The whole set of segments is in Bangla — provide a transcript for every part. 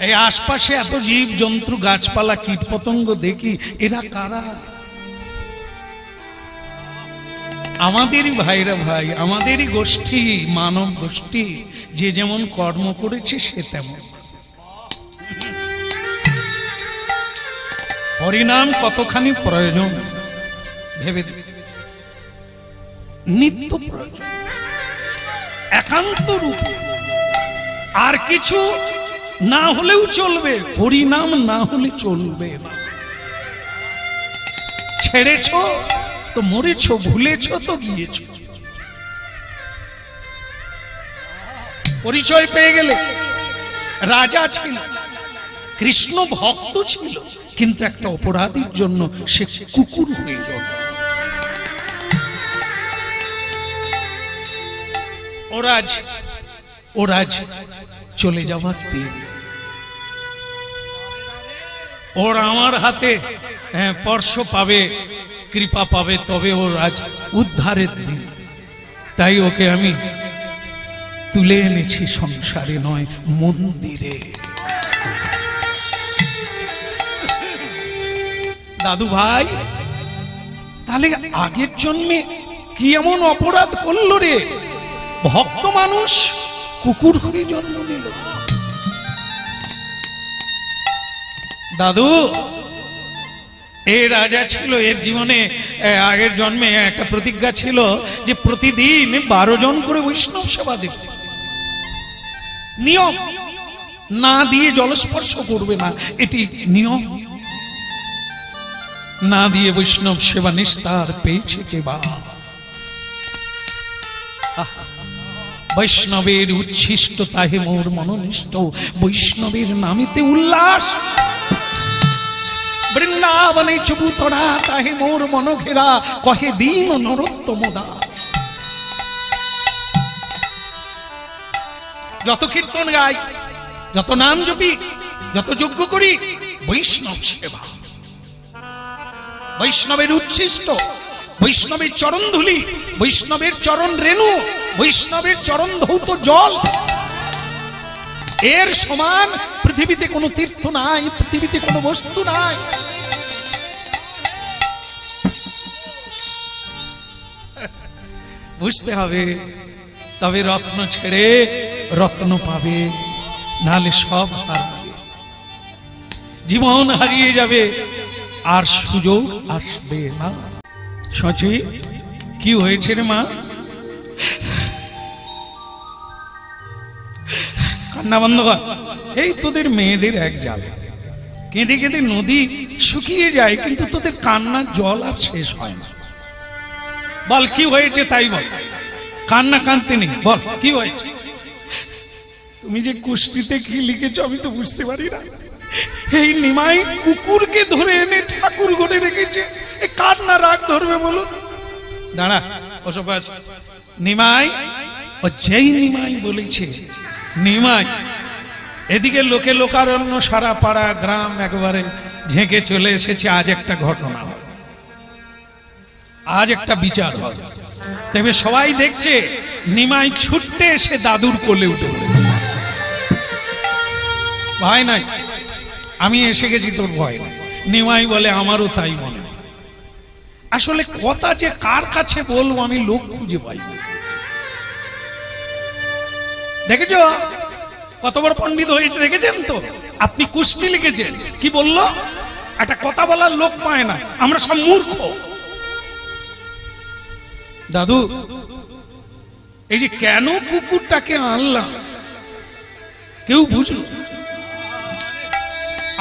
এই আশপাশে এত জীব জন্তু গাছপালা কীট পতঙ্গ দেখি, এরা কারা? আমাদেরই ভাইরা ভাই, আমাদেরই গোষ্ঠী, মানব গোষ্ঠী। যে যেমন কর্ম করেছে সে তেমন। হরিনাম কতখানি প্রয়োজন ভেবে দেবে, নিত্য প্রয়োজন, একান্ত রূপে। আর কিছু না হলেও চলবে, হরিনাম না হলে চলবে না। ছেড়েছ তো মরেছ, ভুলেছ তো গিয়েছ। পরিচয় পেয়ে গেলে রাজা ছিল, কৃষ্ণ ভক্ত ছিল, কিন্তু একটা অপরাধীর জন্য সে কুকুর হয়ে গেল। ওরাজ চলে যাওয়ার দিন, ওর আমার হাতে স্পর্শ পাবে, কৃপা পাবে, তবে ওর আজ উদ্ধারের দিন। তাই ওকে আমি তুলে এনেছি সংসারে নয়, মন্দিরে। দাদু ভাই, তাহলে আগের জন্মে কি এমন অপরাধ করলো রে? ভক্ত মানুষ কুকুর হয়ে জন্ম নিল। দাদু, এ রাজা ছিল, এর জীবনে আগের জন্মে একটা প্রতিজ্ঞা ছিল যে প্রতিদিন 12 জন করে বৈষ্ণব সেবা দেবে। নিয়ম, না দিয়ে জলস্পর্শ করবে না, এটি নিয়ম। না দিয়ে বৈষ্ণব সেবা নিস্তার পেয়েছে কেবা। বৈষ্ণবের উচ্ছিষ্ট তাহে মোর মননিষ্ঠ, বৈষ্ণবের নামেতে উল্লাস। বৃন্দাবনে চবুতরা তাহে মোর মন ঘেরা, কহে দীন নরোত্তম দাস। যত কীর্তন গাই, যত নাম জপি, যত যজ্ঞ করি, বৈষ্ণব সেবা। বৈষ্ণবের উচ্ছিষ্ট, বৈষ্ণবের চরণ ধুলি, বৈষ্ণবের চরণ রেণু, বৈষ্ণবের চরণ ধৌত জল, এর সমান পৃথিবীতে কোনো তীর্থ নাই, পৃথিবীতে কোনো বস্তু নাই। বুঝতে হবে, তবে রত্ন ছেড়ে রত্ন পাবে, নাহলে সব হারাবে, জীবন হারিয়ে যাবে, আর সুযোগ আসবে না। সচি, কি হয়েছে রে মা? কান্না বন্ধ কর। এই তোদের মেয়েদের এক জ্বালা, কেঁদে কেঁদে নদী শুকিয়ে যায়, কিন্তু তোদের কান্নার জল আর শেষ হয় না। বল কি হয়েছে তাই বল, কান্না কাঁদতে নেই, বল কি হয়েছে? তুমি যে কুষ্টিতে কি লিখেছো আমি তো বুঝতে পারি না। এই নিমাই কুকুরকে ধরে এনে ঠাকুর ঘরে রেখেছে, কার না রাগ ধরবে বলুন? দাঁড়া, ওসব নিমাই, ও যেই নিমাই বলেছে নিমাই, এদিকে লোকে লোকারণ্য, সারা পাড়া গ্রাম একেবারে ঝেঁকে চলে এসেছে। আজ একটা ঘটনা, আজ একটা বিচার হয়, তবে সবাই দেখছে নিমাই ছুটতে এসে দাদুর কোলে উঠে পড়ে। ভয় নাই, আমি এসে গেছি, তোর ভয় নাই। নিমাই বলে আমারও তাই মনে হয়। আসলে কথা যে কার কাছে বলবো আমি লোক খুঁজে পাই না। দেখেছ কত বড় পণ্ডিত হয়েছে, দেখেছেন তো? আপনি কুষ্টি লিখেছেন, কি বললো? একটা কথা বলার লোক পায় না, আমরা সব মূর্খ। দাদু, এই যে কেন কুকুরটাকে আনলাম কেউ বুঝলো না,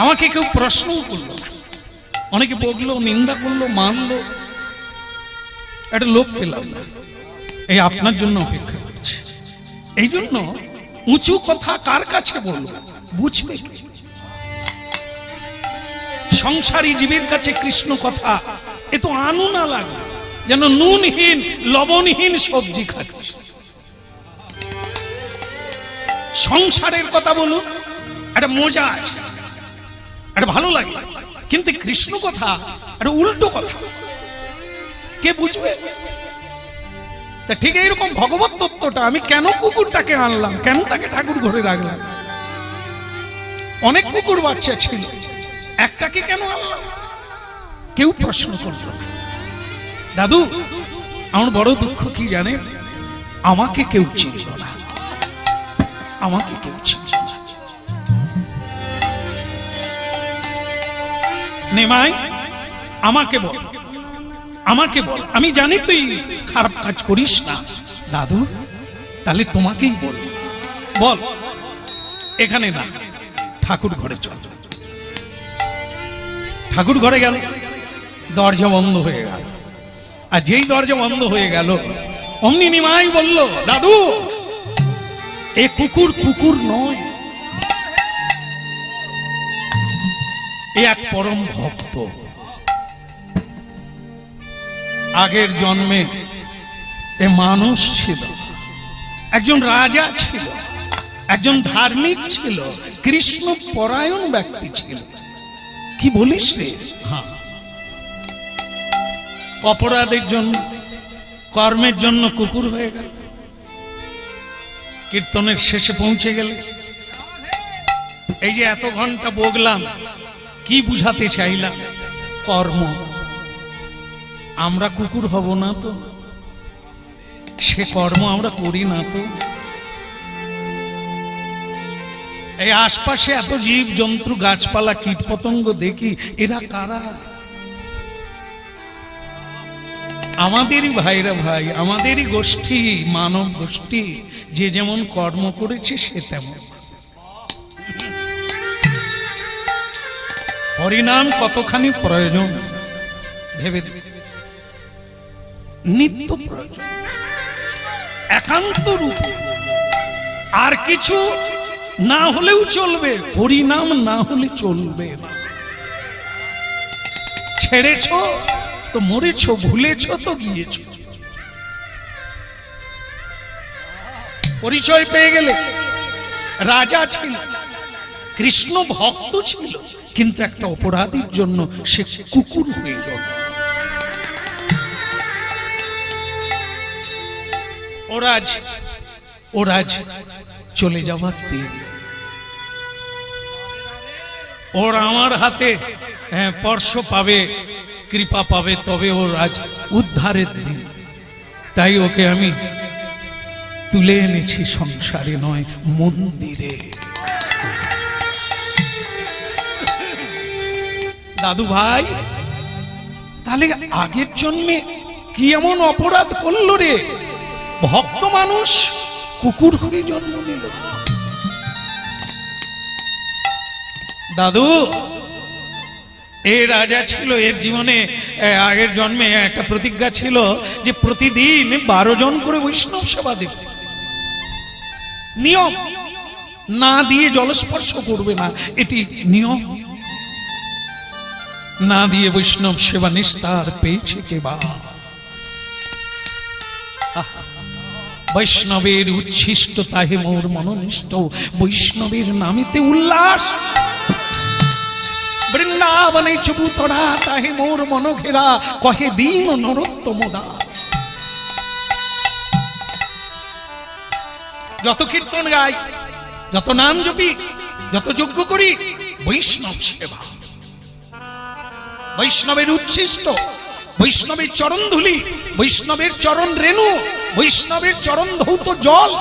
আমাকে কেউ প্রশ্নও করলো না, অনেকে বললো, নিন্দা করলো, মানলো, একটা লোক পেলাম না। এই আপনার জন্য অপেক্ষা করছে। এই জন্য উঁচু কথা কার কাছে বলবো, বুঝবে কে? সংসারী জীবের কাছে কৃষ্ণ কথা এ তো আনু না লাগবে, যেন নুনহীন লবণহীন সবজি খাচ্ছে। সংসারের কথা বলুন, একটা মজা আছে, একটা ভালো লাগে, কিন্তু কৃষ্ণ কথা একটা উল্টো কথা, কে বুঝবে? তা ঠিক এইরকম ভগবত তত্ত্বটা আমি কেন কুকুরটাকে আনলাম, কেন তাকে ঠাকুর ঘরে রাখলাম, অনেক কুকুর বাচ্চা ছিল, একটাকে কেন আনলাম? কেউ প্রশ্ন করল না। দাদু, আমার বড় দুঃখ কি জানেন? আমাকে কেউ চিনল না, আমাকে কেউ চিনল না। নেমাই, আমাকে বল, আমাকে বল, আমি জানি তুই খারাপ কাজ করিস না। দাদু, তাহলে তোমাকেই বল, বল। এখানে না, ঠাকুর ঘরে চল। ঠাকুর ঘরে গেল, দরজা বন্ধ হয়ে গেল। আর যেই দরজা বন্ধ হয়ে গেল, অমনি নিমাই বলল, দাদু, এ কুকুর কুকুর নয়, এ এক পরম ভক্ত। আগের জন্মে এ মানুষ ছিল, একজন রাজা ছিল, একজন ধার্মিক ছিল, কৃষ্ণ পরায়ণ ব্যক্তি ছিল। কি বলিস রে? হ্যাঁ, অপরাধের জন্য, কর্মের জন্য কুকুর হয়ে গেল। কীর্তনের শেষে পৌঁছে গেলে, এই যে এত ঘন্টা বকলাম, কি বুঝাতে চাইলাম? কর্ম। আমরা কুকুর হব না তো? সে কর্ম আমরা করি না তো? এই আশপাশে এত জীব জন্তু, গাছপালা, কীট পতঙ্গ দেখি, এরা কারা? আমাদেরই ভাইরা ভাই, আমাদেরই গোষ্ঠী, মানব গোষ্ঠী। যে যেমন কর্ম করেছে সে তেমন। হরিনাম কতখানি প্রয়োজন ভেবে দেবে, নিত্য প্রয়োজন, একান্ত রূপে। আর কিছু না হলেও চলবে, হরিনাম না হলে চলবে না। ছেড়েছ তো মরেছ, ভুলেছ তো গিয়েছ। পরিচয় পেয়ে গেলে, রাজা ছিল, কৃষ্ণ ভক্ত ছিল, কিন্তু একটা অপরাধীর জন্য সে কুকুর হয়ে গেল। ওরাজ চলে যাবার দিন, ওর আমার হাতে স্পর্শ পাবে, কৃপা পাবে, তবে ওর আজ উদ্ধারের দিন। তাই ওকে আমি তুলে এনেছি সংসারে নয়, মন্দিরে। দাদু ভাই, তাহলে আগের জন্মে কি এমন অপরাধ করলো রে? ভক্ত মানুষ কুকুর হয়ে জন্ম নিল। দাদু, এ রাজা ছিল, এর জীবনে আগের জন্মে একটা প্রতিজ্ঞা ছিল যে প্রতিদিন 12 জন করে বৈষ্ণব সেবা দেবে। নিয়ম, না দিয়ে জলস্পর্শ করবে না, এটি নিয়ম। না দিয়ে বৈষ্ণব সেবা নিস্তার পেয়েছে কেবা। বৈষ্ণবের উচ্ছিষ্ট তাহে মোর মননিষ্ঠ, বৈষ্ণবের নামেতে উল্লাস। বৃন্দাবনে চবুতরা তাহে মোর মন ঘেরা, কহে দীন নরোত্তম দাস। যত কীর্তন গাই, যত নাম জপি, যত যজ্ঞ করি, বৈষ্ণব সেবা। বৈষ্ণবের উচ্ছিষ্ট, বৈষ্ণবের চরণ ধুলি, বৈষ্ণবের চরণ রেণু, বৈষ্ণবের চরণ ধৌত জল,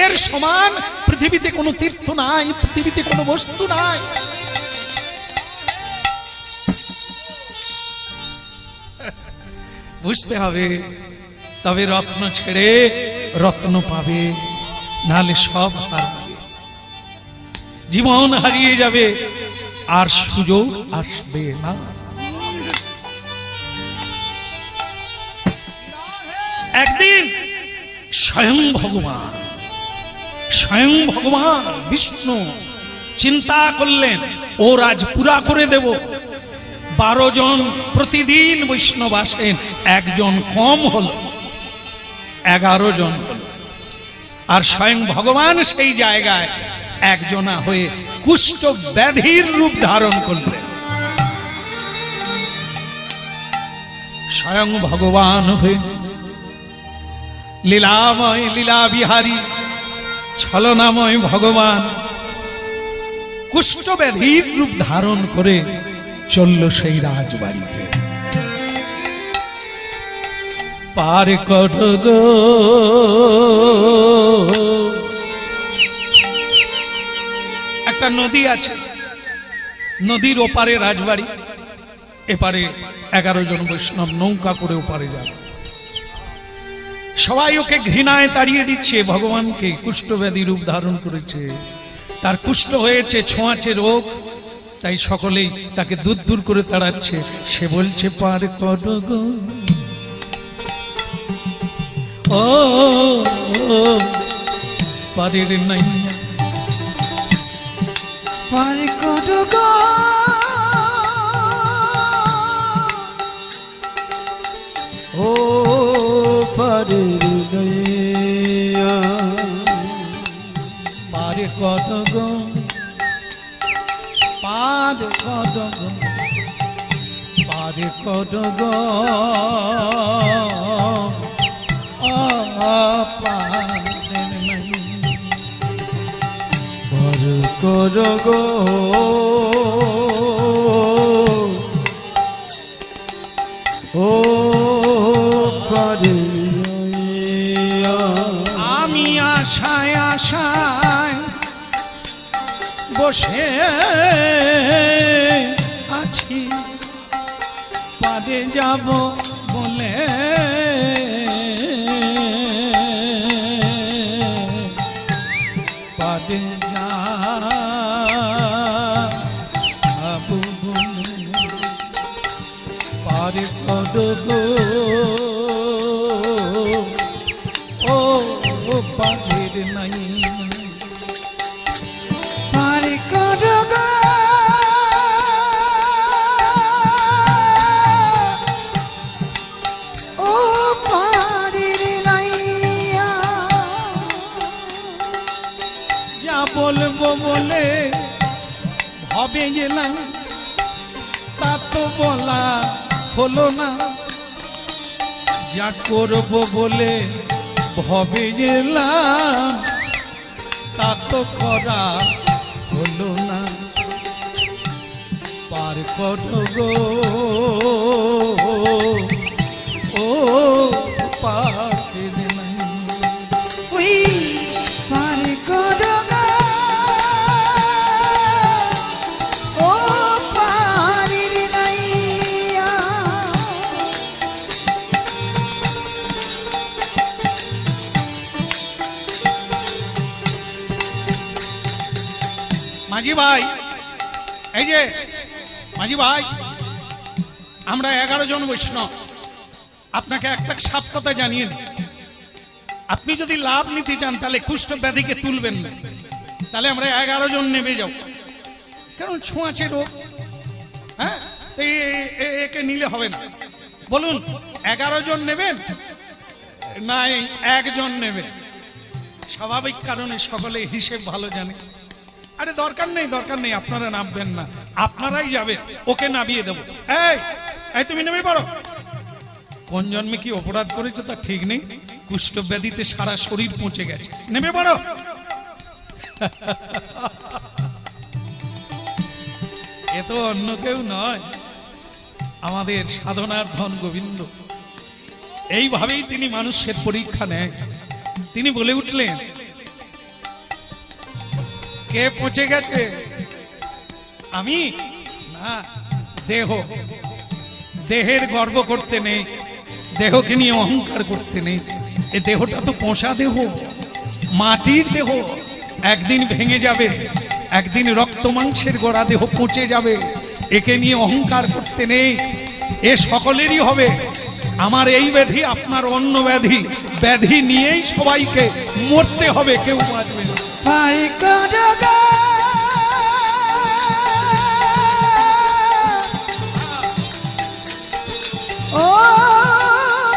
এর সমান পৃথিবীতে কোনো তীর্থ নাই, পৃথিবীতে কোনো বস্তু নাই। বুঝতে হবে, তবে রত্ন ছেড়ে রত্ন পাবে, নাহলে সব হারাবে, জীবন হারিয়ে যাবে, আর সুযোগ আসবে না। একদিন স্বয়ং ভগবান বিষ্ণু চিন্তা করলেন, ও রাজ পুরা করে দেব। 12 জন প্রতিদিন বৈষ্ণব আসেন, একজন কম হলো, 11 জন হলো। আর স্বয়ং ভগবান সেই জায়গায় একজনা হয়ে কুষ্ঠ ব্যাধির রূপ ধারণ করলেন। স্বয়ং ভগবান হয়ে লীলাময়, লীলা বিহারী, ছলনাময় ভগবান কুষ্ঠব্যাধির রূপ ধারণ করে চলল সেই রাজবাড়িতে। পার কর গো একটা নদী আছে, নদীর ওপারে রাজবাড়ি, এপারে 11 জন বৈষ্ণব নৌকা করে ওপারে যাবে। সবাই ওকে ঘৃণায় তাড়িয়ে দিচ্ছে, ভগবানকে কুষ্ঠব্যাধি রূপ ধারণ করেছে, তার কুষ্ঠ হয়েছে, ছোঁয়াচে রোগ, তাই সকলেই তাকে দূর দূর করে তাড়াচ্ছে। সে বলছে পার কর গো ও পারের নাইয়া, পার কর গো ও পারের নাইয়া, পার কর গো পার কর গো পার কর গো পার কর গো ও পারে। আমি আশায় আশায় বসে আছি, পারে যাব বলে পারে যাবো বলে, পারে কর গো ও পারের নাই, পার কর গো ও পারের নাইয়া, যা বলবো বলে ভবে গেলাম, তা তো বলা হলো না, যা করবো বলে ভবে গেলাম, তা তো করা হলো না। পার কর গো ও পারের নাই, ওই পার কর গো ও পারের নাইয়া। মাঝি ভাই, এই যে মাঝি ভাই, আমরা 11 জন বৈষ্ণব, আপনাকে একটা সাপ কথা জানিয়ে দিই, আপনি যদি লাভ নিতে চান তাহলে কুষ্ঠব্যাধিকে তুলবেন না, তাহলে আমরা 11 জন নেমে যাও, কারণ ছোঁয়াচে রোগ, হ্যাঁ, একে নিলে হবে না। বলুন 11 জন নেবেন না 1 জন নেবেন? স্বাভাবিক কারণে সকলে হিসেব ভালো জানে। আরে দরকার নেই, দরকার নেই, আপনারা নামবেন না, আপনারাই যাবেন, ওকে নামিয়ে দেবো। এই তুমি নেমে পড়ো। কোন জন্মে কি অপরাধ করেছো তা ঠিক নেই, কুষ্ঠব্যাধিতে সারা শরীর পৌঁছে গেছে, নেমে পড়ো। এ তো অন্য কেউ নয়, আমাদের সাধনার ধন গোবিন্দ। এইভাবেই তিনি মানুষের পরীক্ষা নেয়। তিনি বলে উঠলেন, কে পৌঁছে গেছে? আমি না, দেহ। দেহের গর্ব করতে নেই, দেহকে নিয়ে অহংকার করতে নেই। এ দেহটা তো পোষা দেহ, মাটির দেহ, একদিন ভেঙে যাবে, একদিন রক্ত মাংসের গড়া দেহ পচে যাবে। একে নিয়ে অহংকার করতে নেই, এ সকলেরই হবে। আমার এই ব্যাধি, আপনার অন্য ব্যাধি, ব্যাধি নিয়েই সবাইকে মরতে হবে, কেউ বাঁচবে না। ও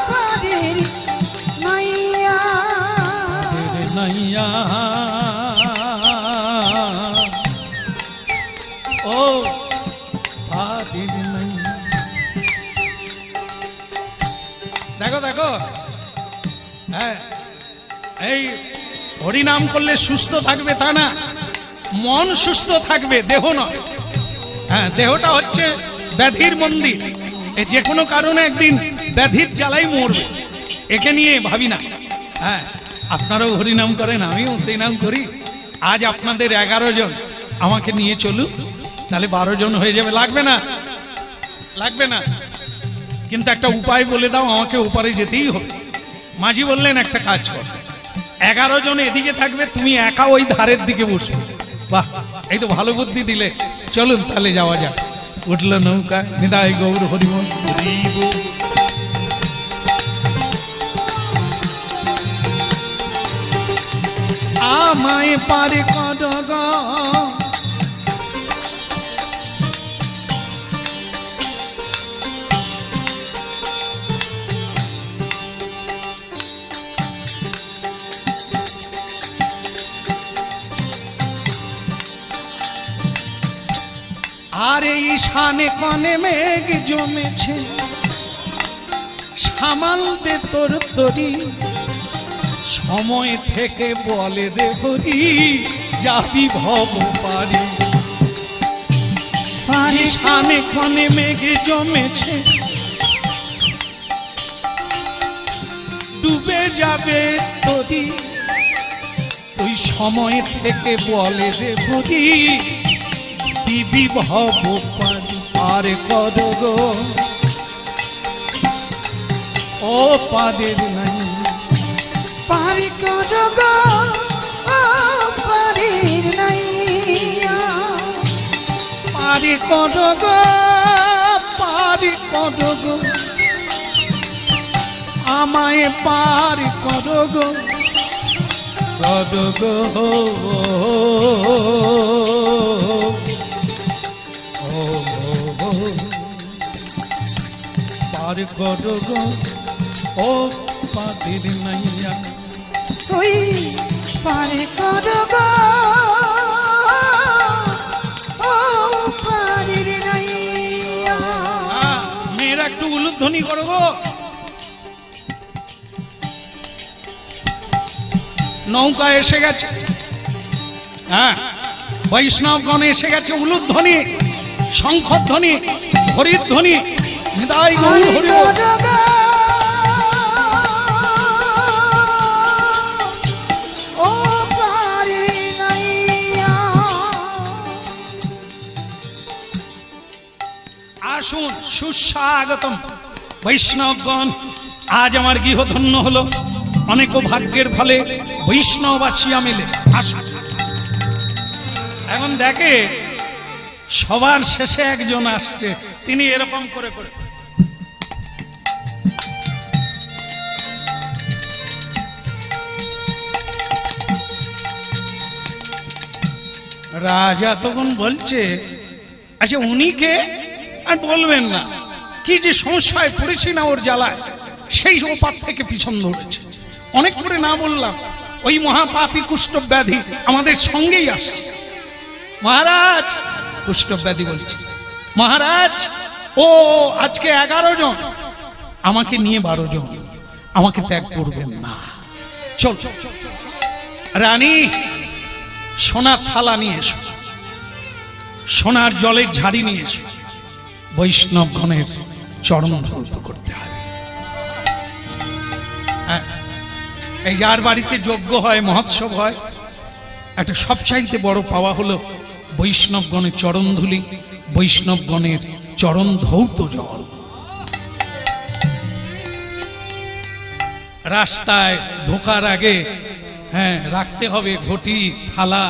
পারের নাইয়া, নাইয়া ও পারের নাইয়া। দেখো দেখো, হ্যাঁ, এই হরিনাম করলে সুস্থ থাকবে তা না, মন সুস্থ থাকবে, দেহ নয়। হ্যাঁ, দেহটা হচ্ছে ব্যাধির মন্দির। যে কোনো কারণে একদিন ব্যাধির জ্বালাই মরবে, একে নিয়ে ভাবি না। হ্যাঁ, আপনারাও হরিনাম করেন, আমিও হরিনাম করি। আজ আপনাদের 11 জন আমাকে নিয়ে চলুক, তাহলে 12 জন হয়ে যাবে। লাগবে না, লাগবে না, কিন্তু একটা উপায় বলে দাও, আমাকে ওপারে যেতেই হবে। মাঝি বললেন একটা কাজ কর, 11 জন এদিকে থাকবে, তুমি একা ওই ধারের দিকে বসবে। বাহ, এই তো ভালো বুদ্ধি দিলে। চলুন তাহলে যাওয়া যাক। উঠল নৌকা, নিতাই গৌর হরিবল। আমায় পারে কডগ আর এই শানে কনে মেঘ জমেছে, সামাল দে তোর তরি, সময় থেকে বলে রে হরি, যাবি ভব পারি। শানে কনে মেঘ জমেছে, ডুবে যাবে তরি, তুই সময় থেকে বলে রে হরি, দিবি ভব পারি। আর কর গো ও পাদের নাই, পারি কর গো ও পারির নাই, পারি কর গো, পারি কর গো, আমায় পারি কর গো, কর গো পার কর গো ও পাদের নাইয়া। তুই পারি কর গো ও পারির নাই। মেয়েরা একটু উলুধ্বনি করো গো। নৌকা এসে গেছে, হ্যাঁ, বৈষ্ণবগণ এসে গেছে। উলুধ্বনি, শঙ্খধ্বনি, হরিধ্বনি, নিতাই গৌর হরিবল। আসুন, সুস্বাগতম বৈষ্ণবগণ। আজ আমার গৃহ ধন্য হলো, অনেক ভাগ্যের ফলে বৈষ্ণব আসিয়া মিলে। আসুন। এখন দেখে সবার শেষে একজন আসছে, তিনি এরকম করে করে রাজা তখন বলছে, আচ্ছা উনি কে? আর বলবেন না, কি যে সমস্যায় পড়েছি না ওর জ্বালায়, সেই ওপার থেকে পিছন ধরেছে। অনেক করে না বললাম, ওই মহাপাপী কুষ্ঠ ব্যাধি আমাদের সঙ্গেই আসছে। মহারাজ, কুষ্ঠ ব্যাধি বলছে, মহারাজ ও আজকে 11 জন, আমাকে নিয়ে 12 জন, আমাকে ত্যাগ করবেন না। চল রানী, সোনার থালা নিয়ে এসো, সোনার জলের ঝাড়ি নিয়ে এসো, বৈষ্ণবগণের চরণ ধৌত করতে হবে। এই যার বাড়িতে যজ্ঞ হয়, মহোৎসব হয়, একটা সবচাইতে বড় পাওয়া হলো বৈষ্ণবগণের চরণ ধুলি, বৈষ্ণবগণের চরণ ধৌত জল। রাস্তায় ঢোকার আগে হ্যাঁ রাখতে হবে ঘটি, থালা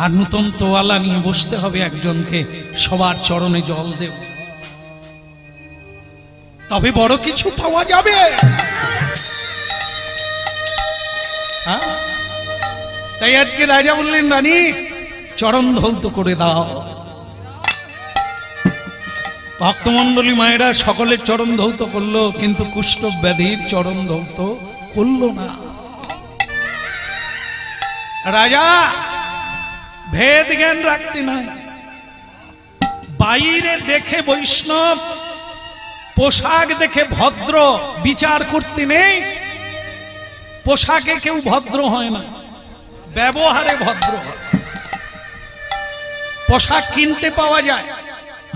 আর নূতন তোয়ালা নিয়ে বসতে হবে একজনকে, সবার চরণে জল দেব, তবে বড় কিছু পাওয়া যাবে। তাই আজকে রাজা বললেন, রানী চরণ ধৌত করে দাও। ভক্তমণ্ডলী মায়েরা সকলের চরণ ধৌত করলো, কিন্তু কুষ্ঠ ব্যাধির চরণ ধৌত করলো না। রাজা ভেদ জ্ঞান রাখতে নাই, বাইরে দেখে বৈষ্ণব, পোশাক দেখে ভদ্র বিচার করতে নেই। পোশাকে কেউ ভদ্র হয় না, ব্যবহারে ভদ্র হয়। পোশাক কিনতে পাওয়া যায়,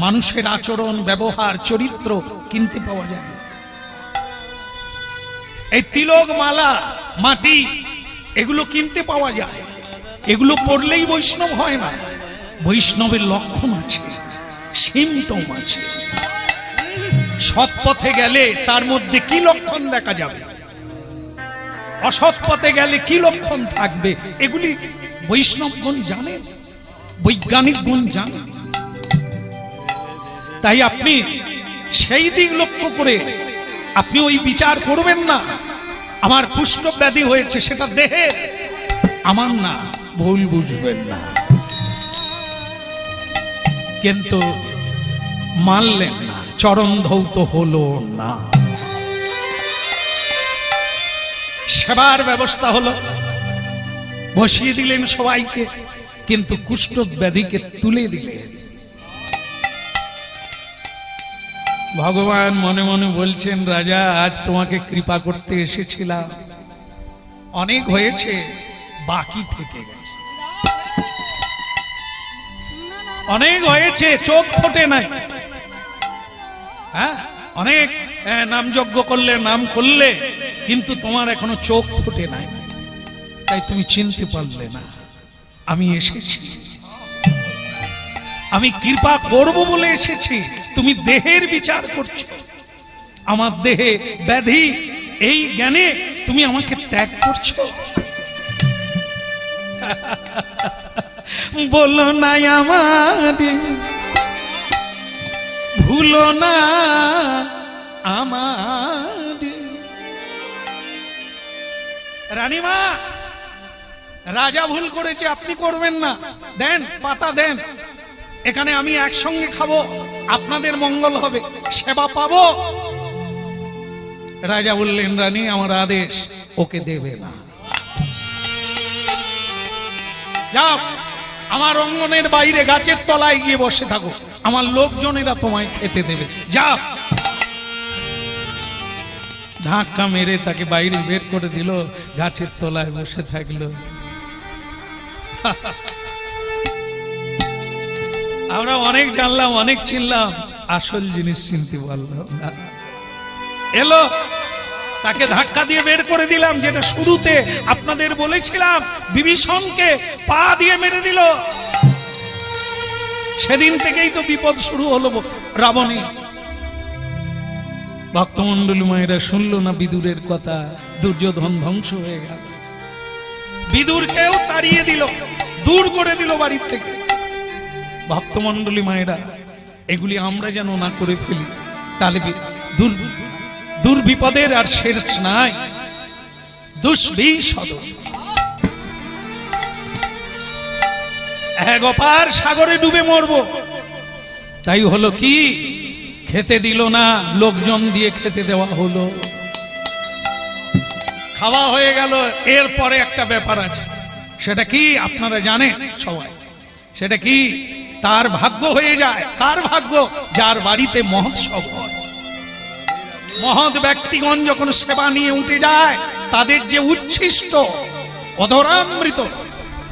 মানুষের আচরণ ব্যবহার চরিত্র কিনতে পাওয়া যায় না। এই তিলক মালা মাটি এগুলো কিনতে পাওয়া যায়, এগুলো পড়লেই বৈষ্ণব হয় না। বৈষ্ণবের লক্ষণ আছে, সিমটম আছে। সৎ পথে গেলে তার মধ্যে কি লক্ষণ দেখা যাবে, অসৎ পথে গেলে কি লক্ষণ থাকবে, এগুলি বৈষ্ণবগণ জানেন, বৈজ্ঞানিকগণ জানেন। তাই আপনি সেই দিক লক্ষ্য করে আপনি ওই বিচার করবেন না আমার কুষ্ঠ ব্যাধি হয়েছে সেটা দেহের, আমার না, ভুল বুঝবেন না। কিন্তু মানলেন না, চরণ ধৌত হলো না। সেবার ব্যবস্থা হলো, বসিয়ে দিলেন সবাইকে, কিন্তু কুষ্ঠ ব্যাধিকে তুলে দিলেন। ভগবান মনে মনে বলছেন, রাজা আজ তোমাকে কৃপা করতে এসেছিলাম, অনেক হয়েছে, বাকি থেকে গেছে, অনেক হয়েছে, চোখ ফোটে নাই। হ্যাঁ, অনেক নামযজ্ঞ করলে, নাম করলে, কিন্তু তোমার এখনো চোখ ফোটে নাই, তাই তুমি চিনতে পারলে না আমি এসেছি। আমি কৃপা করব বলে এসেছি, তুমি দেহের বিচার করছো। আমার দেহে ব্যাধি, এই জ্ঞানে তুমি আমাকে ত্যাগ করছো। বলো না আমার, ভুলো না আমার। রানীমা, রাজা ভুল করেছে, আপনি করবেন না, দেন পাতা দেন, এখানে আমি একসঙ্গে খাবো, আপনাদের মঙ্গল হবে, সেবা পাবো। রাজা বললেন, রানী আমার আদেশ, ওকে দেবে না। যাও, আমার অঙ্গনের বাইরে গাছের তলায় গিয়ে বসে থাকো, আমার লোকজনেরা তোমায় খেতে দেবে, যাও। ধাক্কা মেরে তাকে বাইরে বের করে দিল, গাছের তলায় বসে থাকলো। আমরা অনেক জানলাম, অনেক চিনলাম, আসল জিনিস চিনতে পারলাম না। এলো, তাকে ধাক্কা দিয়ে বের করে দিলাম, যেটা শুরুতে আপনাদের বলেছিলাম, বিভীষণকে পা দিয়ে মেরে দিল। সেদিন থেকেই তো বিপদ শুরু হলো রাবণী। ভক্তমন্ডলী মায়েরা শুনলো না বিদুরের কথা, দুর্যোধন ধ্বংস হয়ে গেল। বিদুরকেও তাড়িয়ে দিল, দূর করে দিল বাড়ির থেকে। ভক্তমন্ডলী মায়েরা, এগুলি আমরা যেন না করে ফেলি, তাহলে দুর্বিপদের আর শেষ নাই। দুষ্বিষদ এক অপার সাগরে ডুবে মরবো। তাই হলো কি, খেতে দিল না, লোকজন দিয়ে খেতে দেওয়া হলো, খাওয়া হয়ে গেল। এরপরে একটা ব্যাপার আছে, সেটা কি আপনারা জানেন সবাই, সেটা কি, তার ভাগ্য হয়ে যায়। কার ভাগ্য? যার বাড়িতে মহোৎসব হয়। মহৎ ব্যক্তিগণ যখন সেবা নিয়ে উঠে যায়, তাদের যে উচ্ছিষ্ট অধরামৃত,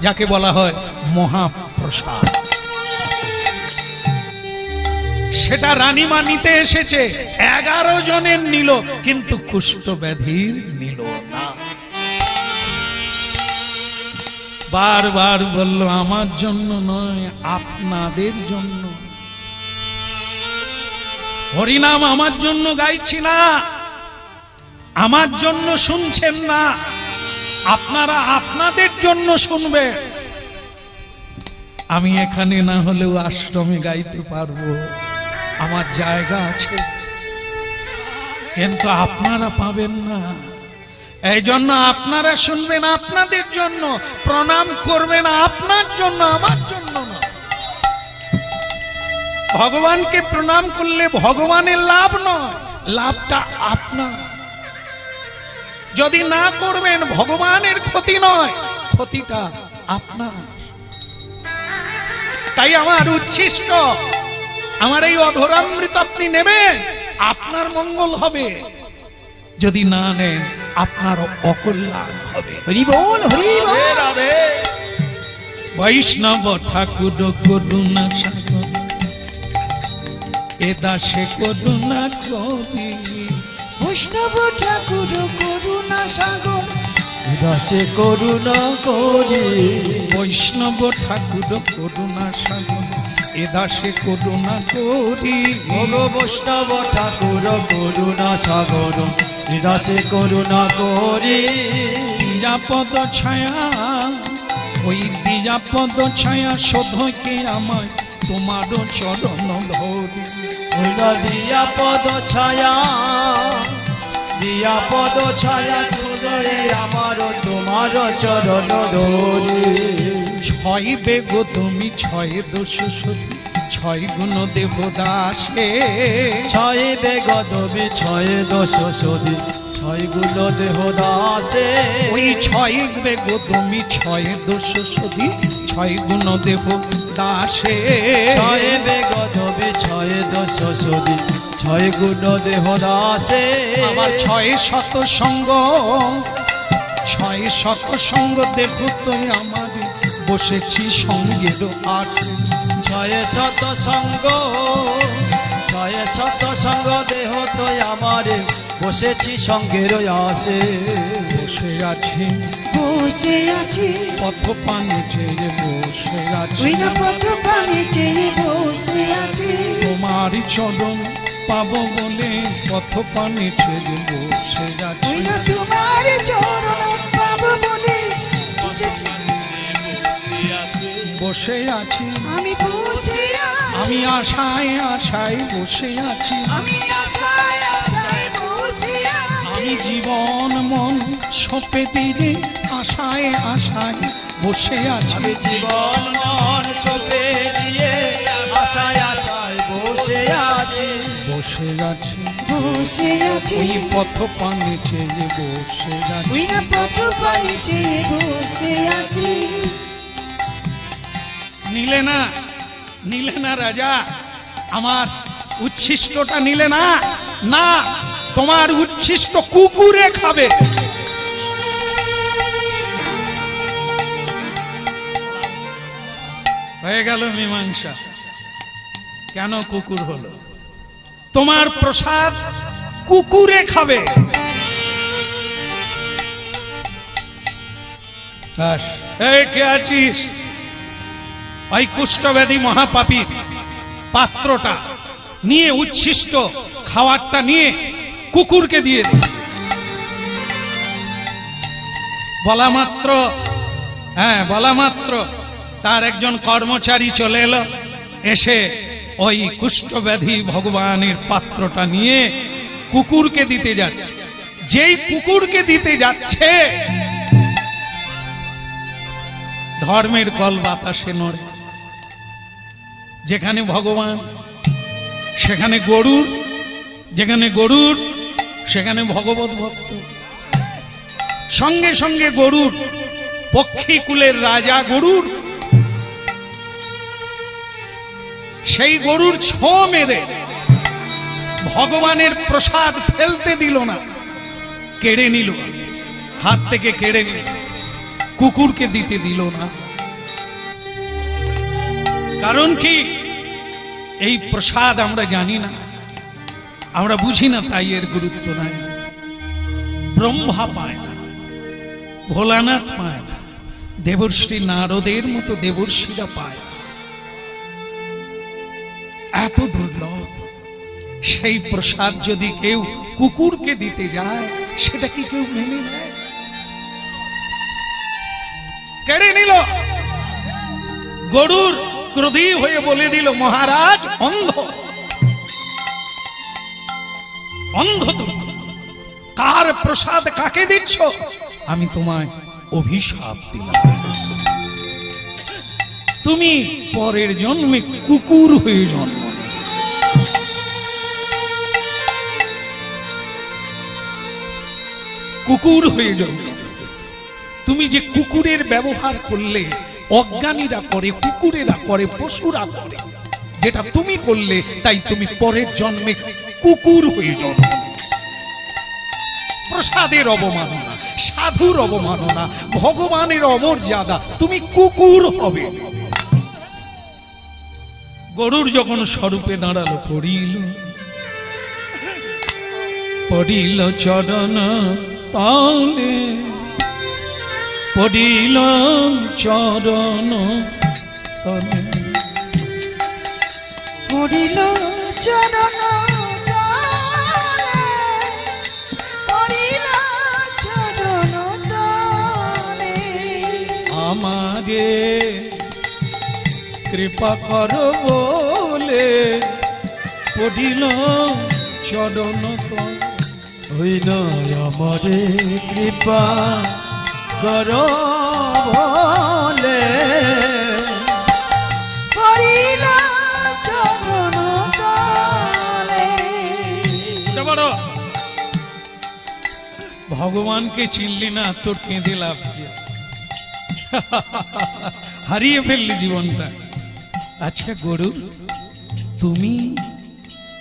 যাকে বলা হয় মহাপ্রসাদ, সেটা রানীমা নিতে এসেছে, 11 জনের নিল, কিন্তু কুষ্ঠ ব্যাধির নিল না। বারবার বলল, আমার জন্য নয়, আপনাদের জন্য। হরিনাম আমার জন্য গাইছি না, আমার জন্য শুনছেন না, আপনারা আপনাদের জন্য শুনবেন। আমি এখানে না হলেও আশ্রমে গাইতে পারবো, আমার জায়গা আছে, কিন্তু আপনারা পাবেন না। এই জন্য আপনারা শুনবেন আপনাদের জন্য, প্রণাম করবেন আপনার জন্য, আমার জন্য না। ভগবানকে প্রণাম করলে ভগবানের লাভ নয়, লাভটা আপনার। যদি না করবেন, ভগবানের ক্ষতি নয়, ক্ষতিটা আপনার। তাই আমার উচ্ছিষ্ট, আমার এই অধরামৃত আপনি নেবেন, আপনার মঙ্গল হবে। যদি না নেন, আপনার অকল্যাণ হবে। হরি বল, হরি বল। বৈষ্ণব ঠাকুর করুণা সাগর এ দাসে করুণা করি। বৈষ্ণব ঠাকুর করুণা সাগর দাসে করুণা করি। বৈষ্ণব ঠাকুর করুণা সাগর এ দাসে করুণা করি। ভগ বৈষ্ণব ঠাকুর করুণা সাগর দাসে করুণা করি। নিরাপদ ছায়া ওই নিরাপদ ছায়া শোধকে আমায় তোমার চরণ ধরি। ওইলা দিয়া পদ ছায়া, দিয়া পদ ছায়া চুদরে আমার তোমার চরণ ধরি। ছয় বেগ তুমি ছয় দোষ সতী ছয় গুণ দেবদাসে। ছয় বেগ দবি ছয় দোষ সদি ছয় গুণ দেহ দাসে। ওই ছয় বেগ তুমি ছয় দোষ সতী ছয় গুণ দেব দাসে। ছয় বেগ দবি ছয় দোষ সদি ছয় গুণ দেহ দাসে। আমার ছয় শত সঙ্গ ছয় শত সঙ্গ দেব তুই আমার বসেছি সঙ্গের আছে। ছয় শত সঙ্গ, ছয় শত সঙ্গ দেহ তো আমার বসেছি সঙ্গের আসে। বসে আছি বসে আছি পথ পানে চেয়ে বসে আছি। ওই না পথ পানে চেয়ে বসে আছি। তোমারই চরণ পাবো বলে পথ পানে চেয়ে বসে আছি। ওই না তোমার চরণ পাবো বলে বসেছি। বসে আছি আমি বসে আছি, আমি আশায় আশায় বসে আছি। আমি আশায় আশায় বসে আছি। আমি জীবন মন সপে দিয়ে আশায় আশায় বসে আছি। আমি জীবন মন সপে দিয়ে আশায় আশায় বসে আছি। বসে আছি বসে আছি ওই পথ পানে চেয়ে বসে আছি। ওই না পথ পানে চেয়ে বসে আছি। নিলে না নিলে না রাজা আমার উচ্ছিষ্টটা নিলে না। না, তোমার উচ্ছিষ্ট কুকুরে খাবে। হয়ে গেল মীমাংসা। কেন কুকুর হলো? তোমার প্রসাদ কুকুরে খাবে। এই কে আছিস? ওই কুষ্ঠব্যাধি মহাপাপীর পাত্রটা নিয়ে উচ্ছিষ্ট খাবারটা নিয়ে কুকুরকে দিয়ে দে। বলা মাত্র বলা মাত্র তার একজন কর্মচারী চলে এলো, এসে ওই কুষ্ঠব্যাধি ভগবানের পাত্রটা নিয়ে কুকুরকে দিতে যাচ্ছে। যেই কুকুরকে দিতে যাচ্ছে ধর্মের কল বাতাসে নড়ে। যেখানে ভগবান সেখানে গরুর, যেখানে গরুর সেখানে ভগবত ভক্ত। সঙ্গে সঙ্গে গরুর পক্ষী কুলের রাজা গরুর, সেই গরুর ছো মেরে ভগবানের প্রসাদ ফেলতে দিল না, কেড়ে নিল, হাত থেকে কেড়ে নিল, কুকুরকে দিতে দিল না। কারণ কি? এই প্রসাদ আমরা জানি না, আমরা বুঝি না, তাই এর গুরুত্ব নাই। ব্রহ্মা পায় না, ভোলানাথ পায় না, দেবর্ষি নারদের মতো দেবর্ষিরা পায় না। এত দুর্লভ সেই প্রসাদ যদি কেউ কুকুরকে দিতে যায়, সেটা কি কেউ মেনে নেয়? কেড়ে নিল। গরুর ক্রোধী হয়ে বলে দিল, মহারাজ অন্ধ, অন্ধ তুমি, কার প্রসাদ কাকে দিচ্ছ? আমি তোমায় অভিশাপ দিলাম, তুমি পরের জন্মে কুকুর হয়ে জন্ম নেবে। কুকুর হয়ে জন্ম নেবে। তুমি যে কুকুরের ব্যবহার করলে, অজ্ঞানীরা করে, কুকুরেরা করে, পশুরা করে, যেটা তুমি করলে, তাই তুমি পরের জন্মে কুকুর হয়ে জন্ম নেবে। প্রসাদের অবমাননা, সাধুর অবমাননা, ভগবানের অমর্যাদা, তুমি কুকুর হবে। গরুর যখন স্বরূপে দাঁড়ালো, পড়িল চরণ তলে, পড়িল চরণ তলে, পড়িল চরণ তলে, পড়িল চরণ তলে। আমারে কৃপা কর বলে পড়িল চরণ তলে। হইল আমারে কৃপা কর বলে পড়িল চরণ তলে। ভগবানকে চিনলি না, তোর কেঁদে লাভ কি? হারিয়ে ফেললি জীবনটা। আচ্ছা গরু, তুমি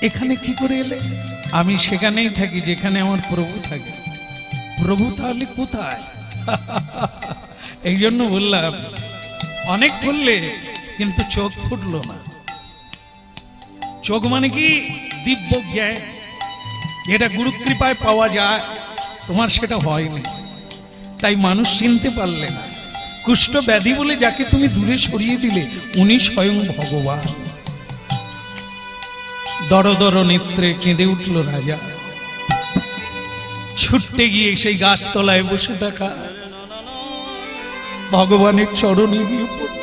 এখানে কি করে এলে? আমি সেখানেই থাকি যেখানে আমার প্রভু থাকে। প্রভু তাহলে কোথায়? এই জন্য বললাম, অনেক বললে কিন্তু চোখ ফুটলো না। চোখ মানে কি? দিব্য জ্ঞান, যেটা গুরু কৃপায় পাওয়া যায়, তোমার সেটা হয়নি, তাই মানুষ চিনতে পারলে না। কুষ্ঠ ব্যাধি বলে যাকে তুমি দূরে সরিয়ে দিলে, উনি স্বয়ং ভগবান। দর দর নেত্রে কেঁদে উঠল রাজা, ছুটতে গিয়ে সেই গাছতলায় বসে থাকা ভগবানের চরণে গিয়ে পড়ল।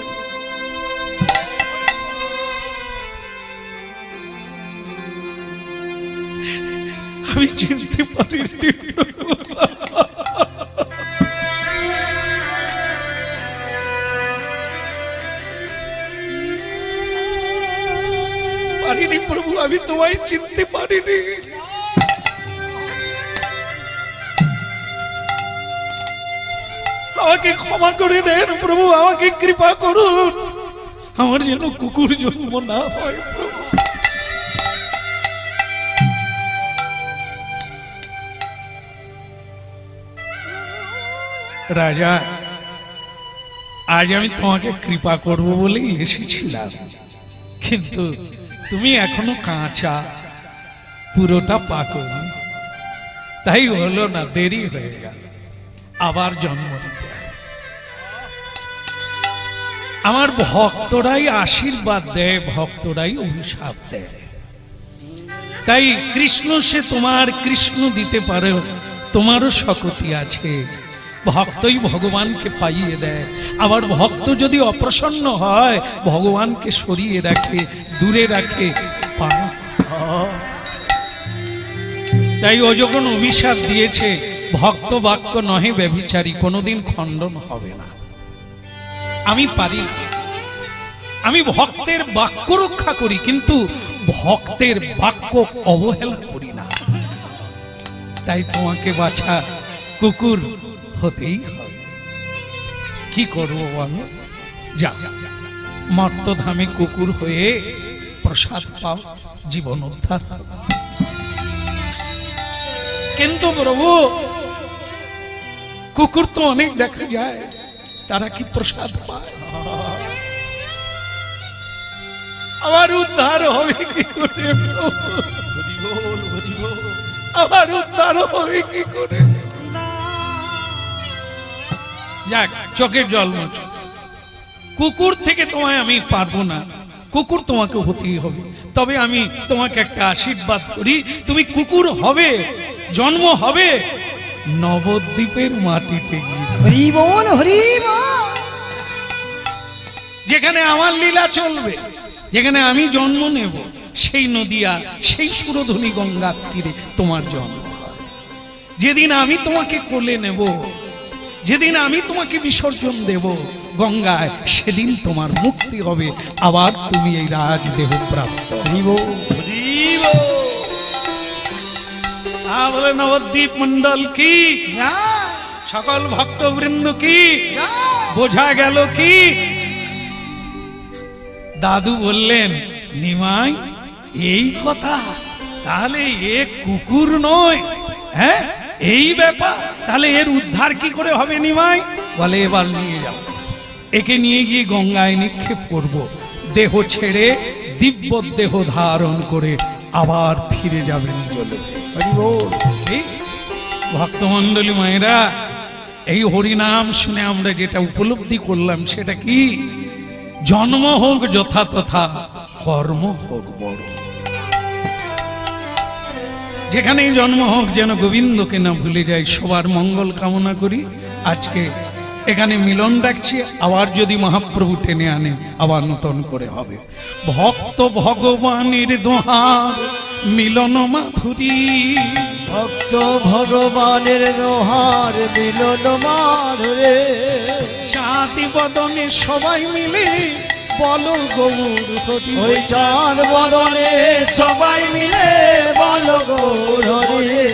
আমি চিনতে পারিনি, পারিনি প্রভু, আমি তোমায় চিনতে পারিনি। আমাকে ক্ষমা করে দেন প্রভু, আমাকে কৃপা করুন, আমার যেন কুকুর জন্ম না হয় প্রভু। রাজা, আজ আমি তোমাকে কৃপা করব বলেই এসেছিলাম, কিন্তু তুমি এখনো কাঁচা, পুরোটা পাকনি, তাই হলো না, দেরি হয়ে গেল, আবার জন্ম নিতে হবে। আমার ভক্তরাই আশীর্বাদ দেয়, ভক্তরাই অভিশাপ দেয়। তাই কৃষ্ণ সে তোমার কৃষ্ণ দিতে পারে, তোমারও শক্তি আছে। ভক্তই ভগবানকে পাইয়ে দেয়। আবার ভক্ত যদি অপ্রসন্ন হয়, ভগবানকে সরিয়ে রাখে, দূরে রাখে, পায়। তাই ও যখন অভিশাপ দিয়েছে, ভক্ত বাক্য নহে ব্যভিচারী, কোনোদিন খণ্ডন হবে না। আমি পারি না, আমি ভক্তের বাক্য রক্ষা করি, কিন্তু ভক্তের বাক্য অবহেলা করি না। তাই তোমাকে বাছা কুকুর হতেই হবে। কি করবো বলো? যা, মর্তধামে কুকুর হয়ে প্রসাদ পাও, জীবন উদ্ধার। কিন্তু প্রভু, কুকুর তো অনেক দেখা যায়, তারা কি প্রসাদ পায়? আমার উদ্ধার হবে কি করে? আমার উদ্ধার হবে কি করে? যাক, চোখের জল মোছো। কুকুর থেকে তোমায় আমি পারবো না, কুকুর তোমাকে হতেই হবে। তবে আমি তোমাকে একটা আশীর্বাদ করি, তুমি কুকুর হবে, জন্ম হবে নবদ্বীপের মাটিতে গিয়ে। হরি বল, হরি বল। যেখানে আমার লীলা চলবে, যেখানে আমি জন্ম নেব, সেই নদিয়া, সেই সুরধনী গঙ্গার তীরে তোমার জন্ম। যেদিন আমি তোমাকে কোলে নেব, যেদিন আমি তোমাকে বিসর্জন দেব গঙ্গায়, সেদিন তোমার মুক্তি হবে, আবার তুমি এই রাজদেহ প্রাপ্ত হইব। বলে নবদ্বীপ মন্ডল কি, সকল ভক্তবৃন্দ কি, বোঝা গেল কি? দাদু বললেন, নিমাই এই কথা, তাহলে এ কুকুর নয়, হ্যাঁ, এই ব্যাপার, তাহলে এর উদ্ধার কি করে হবে নিমাই? বলে এবার নিয়ে যাও, একে নিয়ে গিয়ে গঙ্গায় নিক্ষেপ করব, দেহ ছেড়ে দিব্য দেহ ধারণ করে আবার ফিরে যাবেন বলে। ভক্তমণ্ডলী মায়েরা, এই হরিনাম শুনে আমরা যেটা উপলব্ধি করলাম সেটা কি? জন্ম হোক যথা তথা, কর্ম হোক বড়। যেখানেই জন্ম হোক যেন গোবিন্দকে না ভুলে যাই। সবার মঙ্গল কামনা করি। আজকে এখানে মিলন ডাকছি, আবার যদি মহাপ্রভু টেনে আনে আবার নতুন করে হবে। ভক্ত ভগবানের দোহার মিলন মাধুরী, ভক্ত ভগবানের দোহার মিলন মাধুরী, চাঁদি বদনে সবাই মিলে বলো গৌর হরি। ওই চাঁদ বদনে সবাই মিলে বল গৌর হরি।